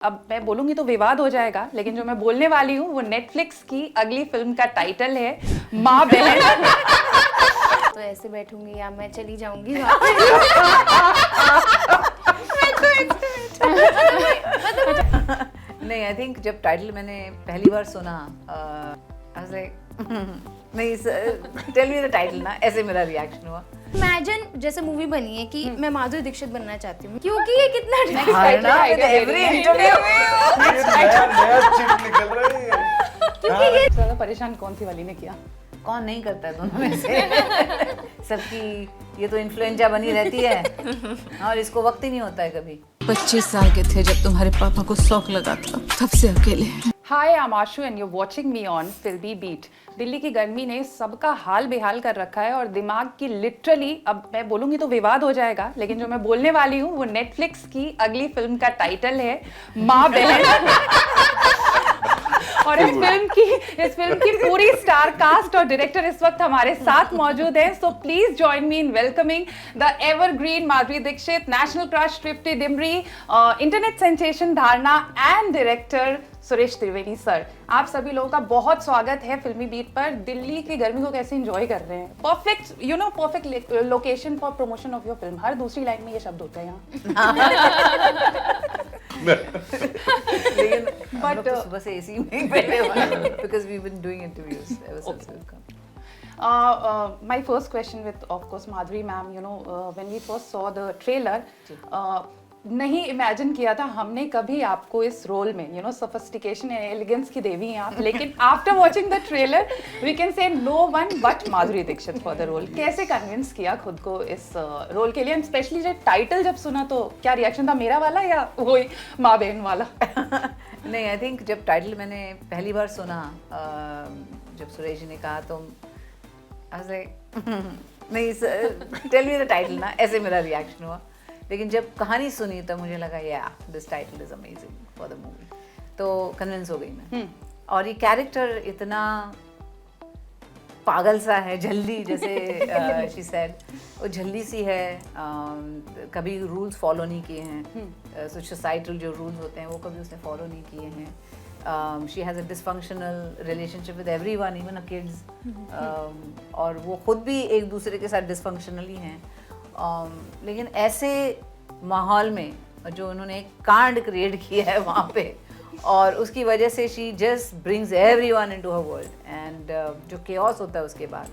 अब मैं बोलूंगी तो विवाद हो जाएगा, लेकिन जो मैं बोलने वाली हूँ वो नेटफ्लिक्स की अगली फिल्म का टाइटल है माँ बहन। तो ऐसे बैठूंगी या मैं चली जाऊंगी नहीं, आई थिंक जब टाइटल मैंने पहली बार सुना आई वाज लाइक नहीं, टेल मी द टाइटल ना, ऐसे मेरा रिएक्शन हुआ। इमेजिन जैसे मूवी बनी है कि मैं माधुरी दीक्षित बनना चाहती हूँ, क्योंकि ये कितना एवरी इंटरव्यू नया चिट निकल रही है। ज्यादा परेशान कौन सी वाली ने किया? कौन नहीं करता है दोनों में से। सबकी ये तो इन्फ्लुएंजा बनी रहती है और इसको वक्त ही नहीं होता है कभी। 25 साल के थे जब तुम्हारे पापा को शौक लगा था, तब से अकेले हैं। Hi, I'm Ashu and you're watching me on Filmy Beat. Delhi की गर्मी ने सबका हाल बेहाल कर रखा है और दिमाग की लिटरली, अब मैं बोलूंगी तो विवाद हो जाएगा, लेकिन जो मैं बोलने वाली हूँ वो नेटफ्लिक्स की अगली फिल्म का टाइटल है माँ बहन। और इस फिल्म की पूरी स्टार कास्ट और डायरेक्टर इस वक्त हमारे साथ मौजूद हैं। So please join me in welcoming the evergreen Madhuri Dixit, national crush Tripti Dimri, internet sensation Dharana and director Suresh Trivedi sir. आप सभी लोगों का बहुत स्वागत है फिल्मी बीट पर। दिल्ली की गर्मी को कैसे एंजॉय कर रहे हैं? Perfect perfect location for promotion of your film. हर दूसरी लाइन में ये शब्द होते हैं यहाँ। लेकिन हम लोग तो सुबह से एसी में ही बैठे हुए हैं because we've been doing interviews ever since we've come. My first question with, of course, Madhuri ma'am, when we first saw the trailer, नहीं इमेजिन किया था हमने कभी आपको इस रोल में, सोफिस्टिकेशन एंड एलिगेंस की देवी हैं आप, लेकिन after watching the trailer we can say no one but Madhuri Dixit for the role. कैसे कन्विंस किया खुद को इस रोल के लिए? एंड स्पेशली जब टाइटल जब सुना तो क्या रिएक्शन था, मेरा वाला या वही माँ बहन वाला? नहीं, आई थिंक जब टाइटल मैंने पहली बार सुना, जब सुरेश जी ने कहा तो आई वाज लाइक नहीं, टेल मी द टाइटल ना, ऐसे मेरा रिएक्शन हुआ। लेकिन जब कहानी सुनी तो मुझे लगा या this title is amazing for the movie, तो कन्विंस हो गई मैं। और ये कैरेक्टर इतना पागल सा है, जल्दी, जैसे शी सेड, वो जल्दी सी है, कभी रूल्स फॉलो नहीं किए हैं, सोसाइटल जो रूल्स होते हैं वो कभी उसने फॉलो नहीं किए हैं। She has a dysfunctional relationship with everyone, even a kids, और वो खुद भी एक दूसरे के साथ डिसफंक्शनल ही हैं। लेकिन ऐसे माहौल में जो उन्होंने एक कांड क्रिएट किया है वहाँ पे, और उसकी वजह से she just brings everyone into her world, and जो केओस होता है उसके बाद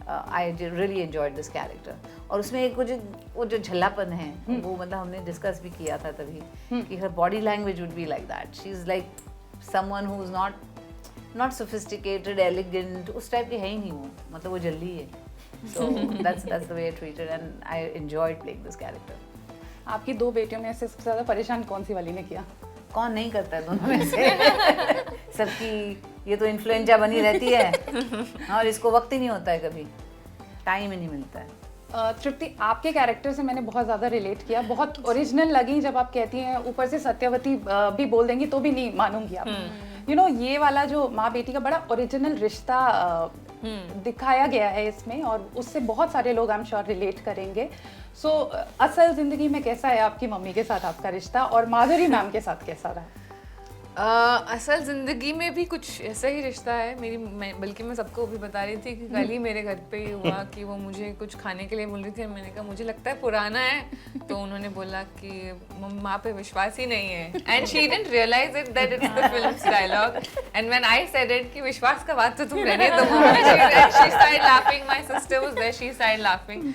I really enjoyed this character. और उसमें एक वो जो झल्लापन है, वो मतलब हमने डिस्कस भी किया था तभी कि her body language would be like that. She is like someone who is not sophisticated, elegant, उस टाइप की है ही नहीं वो, मतलब वो जल्दी है। So that's the way I treated and I enjoyed playing this character. आपकी दो बेटियों में से सबसे ज्यादा परेशान कौन सी वाली ने किया? कौन नहीं करता है दोनों में से। सबकी ये तो इन्फ्लुएंजा बनी रहती है और इसको वक्त ही नहीं होता है कभी, टाइम ही नहीं मिलता है। तृप्ति, आपके कैरेक्टर से मैंने बहुत ज़्यादा रिलेट किया, बहुत ओरिजिनल लगी जब आप कहती हैं, ऊपर से सत्यवती भी बोल देंगी तो भी नहीं मानूंगी आप। ये वाला जो माँ बेटी का बड़ा ओरिजिनल रिश्ता दिखाया गया है इसमें, और उससे बहुत सारे लोग आई एम श्योर रिलेट करेंगे। सो असल जिंदगी में कैसा है आपकी मम्मी के साथ आपका रिश्ता, और माधुरी मैम के साथ कैसा रहा? असल ज़िंदगी में भी कुछ ऐसा ही रिश्ता है बल्कि मैं सबको भी बता रही थी कि कल ही मेरे घर पे ये हुआ कि वो मुझे कुछ खाने के लिए बोल रही थी। मैंने कहा मुझे लगता है पुराना है, तो उन्होंने बोला कि माँ पे विश्वास ही नहीं है, and she didn't realize it that it's the film's dialogue, and when I said it कि विश्वास का बात तो तुम रहने दो, she started laughing, my sister was there, she started laughing.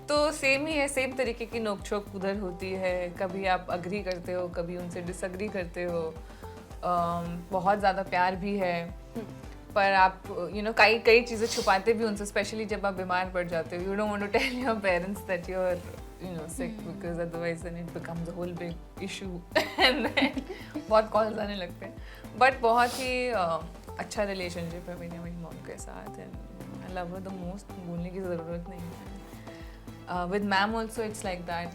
तो सेम ही है, सेम तरीके की नोक-झोंक उधर होती है, कभी आप अग्री करते हो, कभी उनसे डिसअग्री करते हो, बहुत ज़्यादा प्यार भी है, पर आप कई चीज़ें छुपाते भी उनसे, स्पेशली जब आप बीमार पड़ जाते हो। You don't want to tell your parents that you are sick, because otherwise then it becomes a whole big issue and बहुत कॉल्स आने लगते हैं। बट बहुत ही अच्छा रिलेशनशिप है मेरी मॉम के साथ, and I love her the most, बोलने की ज़रूरत नहीं है। With ma'am also it's like that.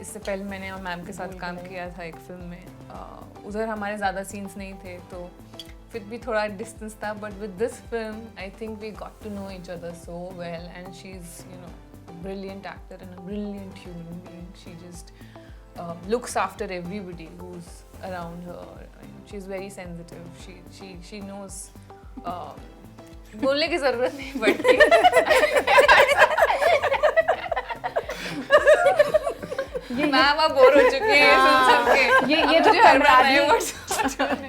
इससे पहले मैंने और मैम के साथ काम किया था एक फिल्म में, उधर हमारे ज़्यादा सीन्स नहीं थे तो फिर भी थोड़ा डिस्टेंस था, but with this film I think we got to know each other so well, and she is brilliant actor and a brilliant human being. She just looks after everybody who's around her. She's very sensitive. She knows. बोलने की जरूरत नहीं पड़ती. Ma'am आप bore हो चुके हैं सुन के.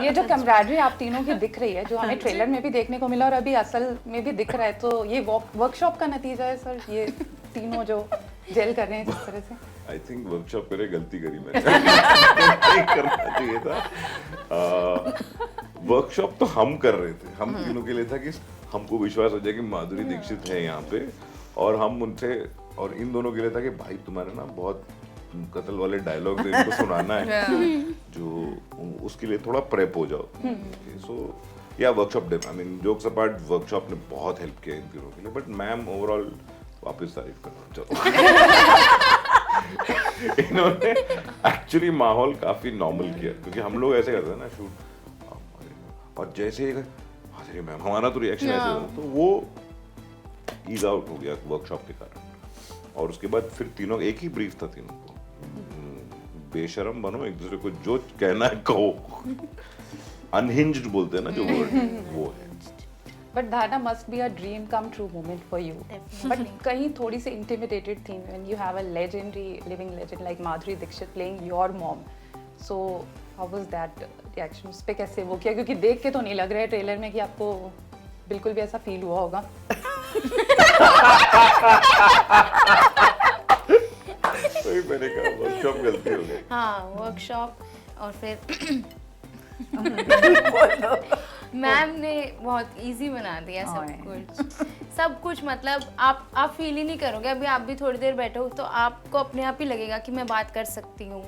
ये जो कैमराडरी आप तीनों की दिख रही है, जो हमें ट्रेलर में भी देखने को मिला और अभी असल में भी दिख रहा है, तो ये वर्कशॉप का नतीजा है सर, ये तीनों जो जेल कर रहे हैं जिस तरह से. आई थिंक वर्कशॉप करे गलती करी मैंने. नहीं करना चाहिए था. वर्कशॉप तो हम कर रहे थे, हम तीनों के लिए था कि हमको विश्वास हो जाए कि माधुरी दीक्षित है यहाँ पे, और हम उनसे, और इन दोनों के लिए था कि भाई तुम्हारे ना बहुत कत्ल वाले डायलॉग इनको सुनाना है, जो उसके लिए थोड़ा प्रेप हो जाओ. सो या workshop day, I mean jokes apart, workshop ने बहुत हेल्प किया इन तीनों के लिए. बट मैम ओवरऑल वापस तारीफ करना चलो. इन्होंने एक्चुअली माहौल काफी नॉर्मल किया, क्योंकि हम लोग ऐसे करते हैं ना शूट, और जैसे अरे मैम हमारा तो रिएक्शन ऐसे होता, तो वो ईज आउट हो गया वर्कशॉप के कारण. और उसके बाद फिर तीनों, एक ही ब्रीफ था तीनों को, बेशरम बनो, एक दूसरे को जो कहना है कहो. अनहिंज्ड बोलते हैं ना जो वर्ड, वो है. But Dharna must be a dream come true moment for you. But कहीं थोड़ी सी intimidated थी when you have a legendary living legend like Madhuri Dixit playing your mom. So how was that reaction? उस पे कैसे वो किया, क्योंकि देख के तो नहीं लग रहा है ट्रेलर में कि आपको बिल्कुल भी ऐसा फील हुआ होगा. तो मैंने कहा वर्कशॉप गलती हो गई. हाँ वर्कशॉप. और फिर मैम ने बहुत इजी बना दिया सब कुछ. मतलब आप फील ही नहीं करोगे. अभी आप भी थोड़ी देर बैठो तो आपको अपने आप ही लगेगा कि मैं बात कर सकती हूँ,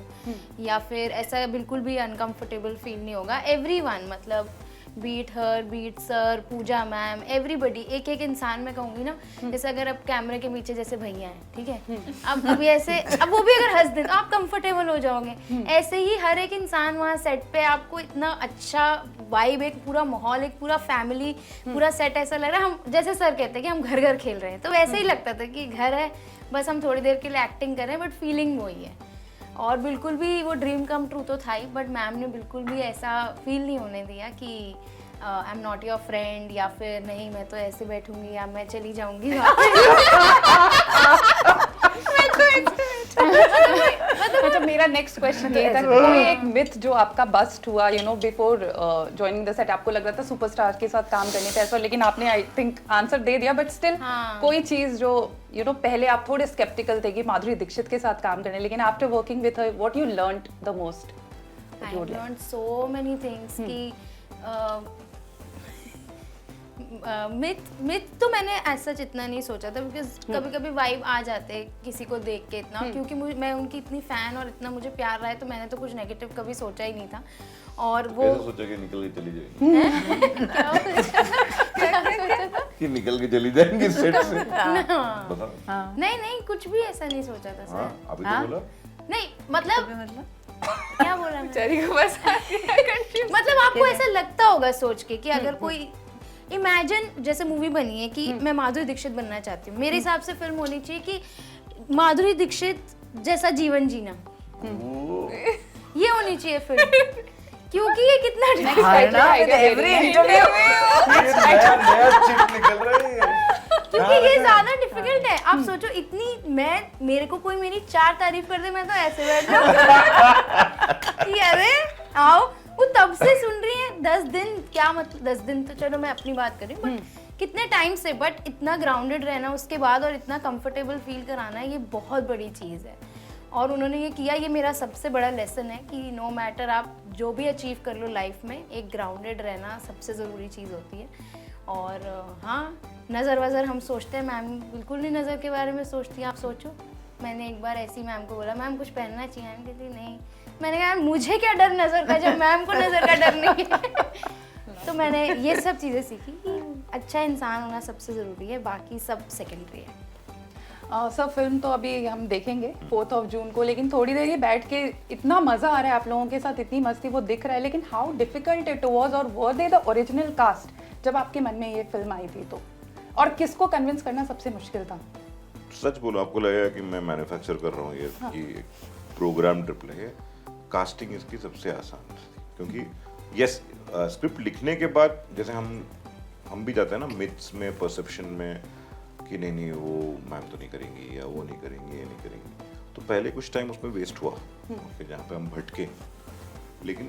या फिर ऐसा बिल्कुल भी अनकंफर्टेबल फील नहीं होगा. एवरीवन, मतलब बीट हर, बीट सर, पूजा मैम, एवरीबडी, एक एक इंसान मैं कहूँगी ना, जैसे अगर अब कैमरे के पीछे जैसे भैया हैं, ठीक है, अब अभी ऐसे, अब वो भी अगर हंस दें तो आप कंफर्टेबल हो जाओगे. ऐसे ही हर एक इंसान वहाँ सेट पे आपको इतना अच्छा वाइब, एक पूरा माहौल, एक पूरा फैमिली, पूरा सेट ऐसा लग रहा है हम, जैसे सर कहते हैं कि हम घर घर खेल रहे हैं, तो वैसे ही लगता था कि घर है, बस हम थोड़ी देर के लिए एक्टिंग कर रहे हैं, बट फीलिंग वही है. और बिल्कुल भी वो ड्रीम कम ट्रू तो था ही, बट मैम ने बिल्कुल भी ऐसा फील नहीं होने दिया कि I am not your friend, या फिर नहीं मैं तो ऐसे बैठूंगी या मैं चली जाऊंगी. अच्छा, मेरा नेक्स्ट क्वेश्चन ये था, कोई एक मिथ जो आपका बस्ट हुआ, you know, before joining the set, आपको लग रहा था सुपरस्टार के साथ काम करने पे ऐसा, लेकिन आपने आई थिंक आंसर दे दिया, बट स्टिल कोई चीज जो यू नो पहले आप थोड़े स्केप्टिकल थे कि माधुरी दीक्षित के साथ काम करने, लेकिन after working with her what you learned the most? I learned so many things कि मिथ तो मैंने ऐसा इतना नहीं सोचा था, बिकॉज कभी कभी वाइब आ जाते हैं किसी को देख के इतना, क्योंकि मैं उनकी इतनी फैन और इतना मुझे प्यार रहा है, तो मैंने तो कुछ नेगेटिव कभी सोचा ही नहीं था. और वो सोचा कि निकल के चली जाएगी, कि निकल के चली जाएंगी सेट से. नहीं कुछ भी ऐसा नहीं सोचा था सर. अभी तो बोला नहीं, मतलब क्या बोला मैं? मतलब आपको ऐसा लगता होगा सोच के कि अगर कोई इमेजिन, जैसे मूवी बनी है कि मैं माधुरी दीक्षित बनना चाहती हूँ, मेरे हिसाब से फिल्म होनी चाहिए कि माधुरी दीक्षित जैसा जीवन जीना, ये होनी चाहिए फिल्म. क्योंकि ये कितना नया चिट निकल रहा है. क्योंकि ये ज्यादा डिफिकल्ट है. आप सोचो, इतनी मेरे को कोई मेरी 4 तारीफ कर दे, मैं तो ऐसे बैठ जाऊं कि अरे आओ. वो तब से सुन रही है 10 दिन, क्या मतलब 10 दिन तो चलो मैं अपनी बात कर रही हूँ, बट कितने टाइम से, बट इतना ग्राउंडेड रहना उसके बाद और इतना कंफर्टेबल फील कराना, ये बहुत बड़ी चीज़ है. और उन्होंने ये किया, ये मेरा सबसे बड़ा लेसन है कि नो मैटर आप जो भी अचीव कर लो लाइफ में, एक ग्राउंडेड रहना सबसे ज़रूरी चीज़ होती है. और हाँ, नज़र वज़र हम सोचते हैं, मैम बिल्कुल नहीं नज़र के बारे में सोचती हैं. आप सोचो, मैंने एक बार ऐसी मैम को बोला, मैम कुछ पहनना चाहिए, मैम कहती नहीं. मैंने कहा मुझे क्या डर नज़र का, जब मैम को नज़र का डर नहीं है. तो मैंने ये सब चीज़ें सीखी कि अच्छा इंसान होना सबसे ज़रूरी है, बाकी सब सेकेंडरी है. सर फिल्म तो अभी हम देखेंगे 4 जून को, लेकिन थोड़ी देर ही बैठ के इतना मज़ा आ रहा है आप लोगों के साथ, इतनी मस्ती वो दिख रहा है, लेकिन हाउ डिफिकल्ट इट वाज, और वर दे द ओरिजिनल कास्ट जब आपके मन में ये फिल्म आई थी तो, और किसको कन्विंस करना सबसे मुश्किल था? सच बोलो, आपको लगेगा कि मैं मैन्युफैक्चर कर रहा हूँ ये, कि प्रोग्राम ट्रिपल है. कास्टिंग इसकी सबसे आसान थी, क्योंकि यस स्क्रिप्ट लिखने के बाद जैसे हम भी जाते हैं ना मिथ्स में, परसेप्शन में कि नहीं वो मैम तो नहीं करेंगी या वो नहीं करेंगी, ये नहीं करेंगी, तो पहले कुछ टाइम उसमें वेस्ट हुआ कि जहाँ पे हम भटके। लेकिन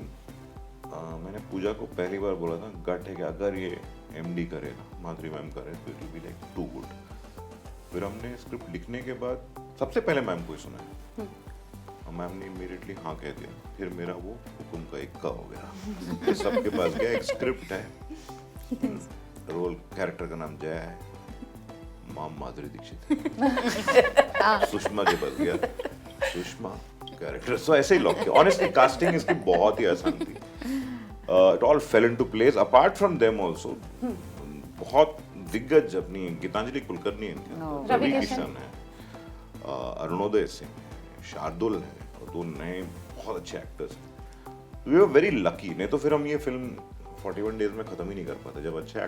मैंने पूजा को पहली बार बोला था गट है कि अगर ये MD करे ना, माधुरी मैम करे तो it will be like too good. फिर हमने स्क्रिप्ट लिखने के बाद सबसे पहले मैम को ही सुना है, मैम ने इमीडिएटली हाँ कह दिया। फिर मेरा वो हुक्म का इक्का हो गया। फिर सबके पास गया, एक स्क्रिप्ट है, रोल कैरेक्टर का नाम जया है, माम माधुरी दीक्षित, सुषमा के पास गया, सुषमा कैरेक्टर, सो ऐसे ही लॉक किया। ऑनेस्टली कास्टिंग इसकी बहुत ही आसान थी। It all fail into place. Apart from them also बहुत दिग्गज अपनी गीतांजलि कुलकर्णी है, रवि किशन है, अरुणोदय सिंह, शार्दुल है, और 2 नए बहुत अच्छे एक्टर्स हैं। वी वर वेरी लकी, नहीं तो फिर हम ये फिल्म 41 डेज में खत्म ही नहीं कर पाते। जब अच्छे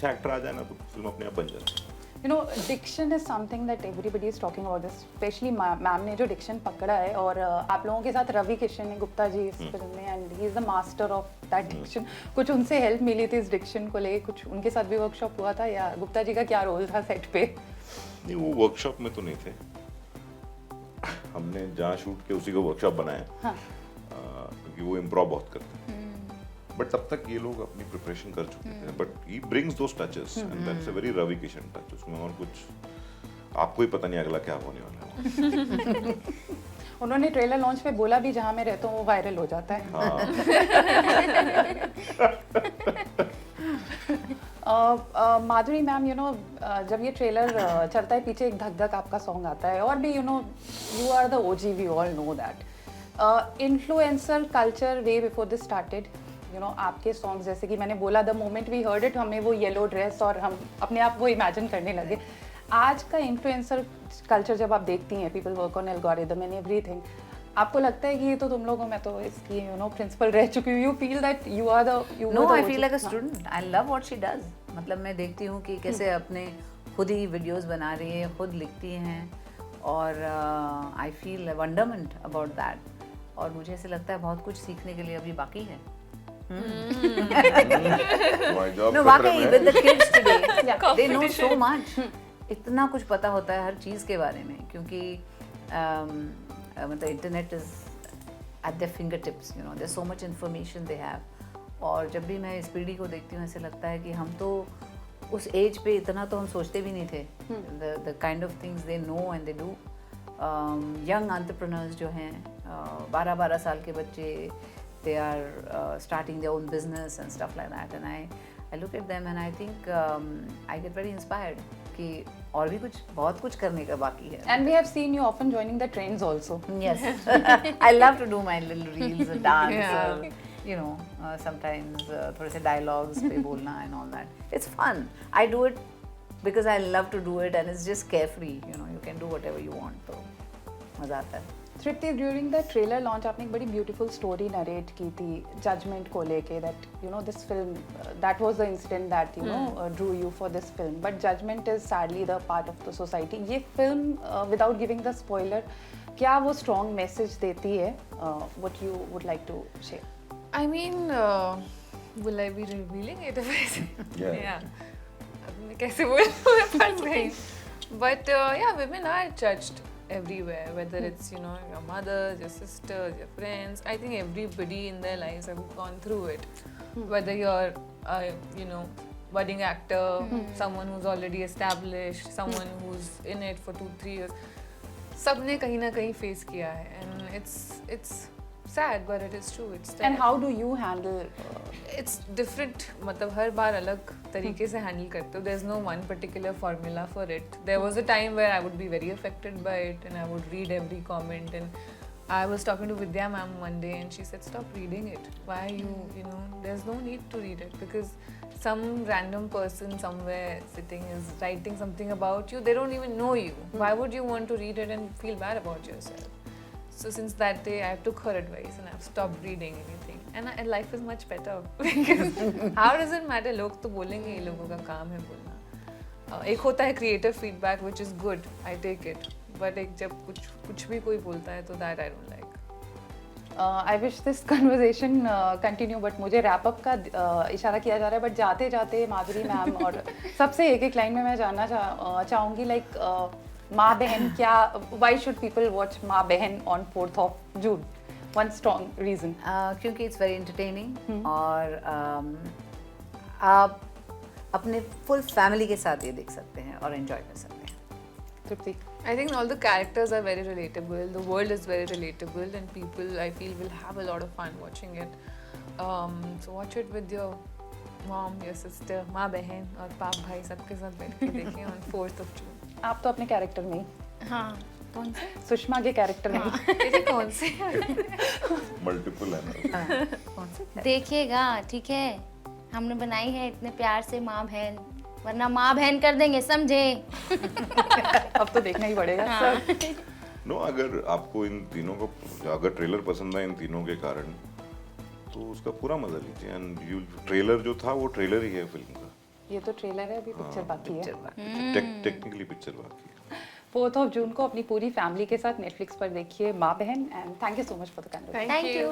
एक्टर आ जाए ना तो फिल्म अपने आप बन जाती है। You know, diction is something that everybody is talking about this, especially ma'am ने जो diction पकड़ा है, और आप लोगों के साथ रवि किशन है, गुप्ता जी इस फिल्म में, and he is the master of that diction। कुछ उनसे हेल्प मिली थी इस diction को लेके, कुछ उनके साथ भी वर्कशॉप हुआ था, या गुप्ता जी का क्या रोल था सेट पे? नहीं, वो वर्कशॉप में तो नहीं थे, हमने जहाँ शूट के उसी को वर्कशॉप बनाया। हाँ। क्योंकि वो इम्प्रोव बहुत करते हैं, बट तब तक ये लोग अपनी प्रिपरेशन कर चुके थे। But he brings those touches and that's a very Ravi Kishan touch. उसमें और कुछ आपको ही पता नहीं अगला क्या होने वाला है। उन्होंने ट्रेलर लॉन्च पे बोला भी जहाँ मैं रहता हूँ वो वायरल हो जाता है। माधुरी मैम, यू नो जब ये ट्रेलर चलता है पीछे एक धक धक आपका सॉन्ग आता है, और भी you know you are the OG, we all know that. Influencer culture way before this started, you know आपके सॉन्ग्स, जैसे कि मैंने बोला the moment we heard it, हमें वो येलो ड्रेस और हम अपने आप वो इमेजिन करने लगे। आज का इन्फ्लुएंसर कल्चर जब आप देखती हैं, people work on algorithm and everything, आपको लगता है कि ये तो तुम लोगों में तो इसकी यू नो प्रिंसिपल रह चुकी हूँ, you feel that you are the no, I feel like a student, I love what she does. मतलब मैं देखती हूँ कि कैसे अपने खुद ही वीडियोस बना रही है, खुद लिखती हैं, और आई फील वंडरमेंट अबाउट दैट। और मुझे ऐसे लगता है बहुत कुछ सीखने के लिए अभी बाकी है। No, वाकई with the kids today, they know so much। इतना कुछ पता होता है हर चीज़ के बारे में, क्योंकि मतलब internet is at their fingertips, you know, there's so much information they have। और जब भी मैं इस पीढ़ी को देखती हूँ ऐसे लगता है कि हम तो उस एज पे इतना तो हम सोचते भी नहीं थे। the kind of things they know and they do। Young entrepreneurs जो हैं, 12-12 साल के बच्चे, they are starting their own business and stuff like that, and I look at them and I think I get very inspired कि और भी कुछ बहुत कुछ करने का बाकी है। And we have seen you often joining the trends also। Yes, I love to do my little reels and dance, you know, sometimes थोड़े से dialogues पे बोलना and all that। It's fun। I do it because I love to do it and it's just carefree, you know, you can do whatever you want, तो मज़ा आता है। तृप्ति, during the trailer launch आपने एक बड़ी beautiful story narrate की थी judgement को लेके, that you know this film, that was the incident that you know drew you for this film, but judgement is sadly the part of the society. ये film without giving the spoiler क्या वो strong message देती है, what you would like to share? I mean, will I be revealing it if I say? Yeah. अब मैं कैसे बोलूँ, मैं फंस गई। But yeah, women are judged everywhere, whether it's, you know, your mothers, your sisters, your friends. I think everybody in their lives have gone through it. Whether you're you know, budding actor, someone who's already established, someone who's in it for 2-3 years, सबने कहीं ना कहीं face किया है, and it's sad but it is true, it's there. And how do you handle It's different, मतलब हर बार अलग तरीके से handle करते हो। There's no one particular formula for it. There was a time where I would be very affected by it and I would read every comment, and I was talking to Vidya ma'am one day and she said, stop reading it. Why are you know, there's no need to read it, because some random person somewhere sitting is writing something about you. They don't even know you. Why would you want to read it and feel bad about yourself? So since that day, I took her advice and I've stopped reading anything. And life is much better. Because how does it matter? लोग तो बोलेंगे, ये लोगों का काम है बोलना। एक होता है creative feedback, which is good. I take it. But एक जब कुछ भी कोई बोलता है तो that I don't like. I wish this conversation continue, but मुझे रैप अप का इशारा किया जा रहा है, बट जाते जाते माधुरी मैम और सबसे एक एक लाइन में मैं जानना चाहूँगी, लाइक माँ बहन क्या, why should people watch Maa Behen on 4th of June? One strong reason. क्योंकि इट्स वेरी एंटरटेनिंग और आप अपने फुल फैमिली के साथ ये देख सकते हैं और एंजॉय कर सकते हैं। तृप्ति? I think all the characters are very relatable. The world is very relatable, and people, I feel, will have a lot of fun watching it. So watch it with your mom, your sister, माँ बहन और पाप भाई सबके साथ बैठ के देखें on 4th of June. आप तो अपने कैरेक्टर में ही, हाँ कौन से? सुषमा के कैरेक्टर में ही। ये कौन से? मल्टीपल है ना। कौन से? देखिएगा, ठीक है, हमने बनाई है इतने प्यार से माँ बहन, वरना माँ बहन कर देंगे, समझे? अब तो देखना ही पड़ेगा सर। नो, अगर आपको इन तीनों को, अगर ट्रेलर पसंद है इन तीनों के कारण, तो उसका पूरा मजा लीजिए। एंड यू, ट्रेलर जो था वो ट्रेलर ही है फिल्म का। ये तो ट्रेलर है, अभी पिक्चर बाकी है। टेक्निकली पिक्चर बाकी है। 4th of June को अपनी पूरी फैमिली के साथ नेटफ्लिक्स पर देखिए माँ बहन, and thank you so much for the Thank thank you. You.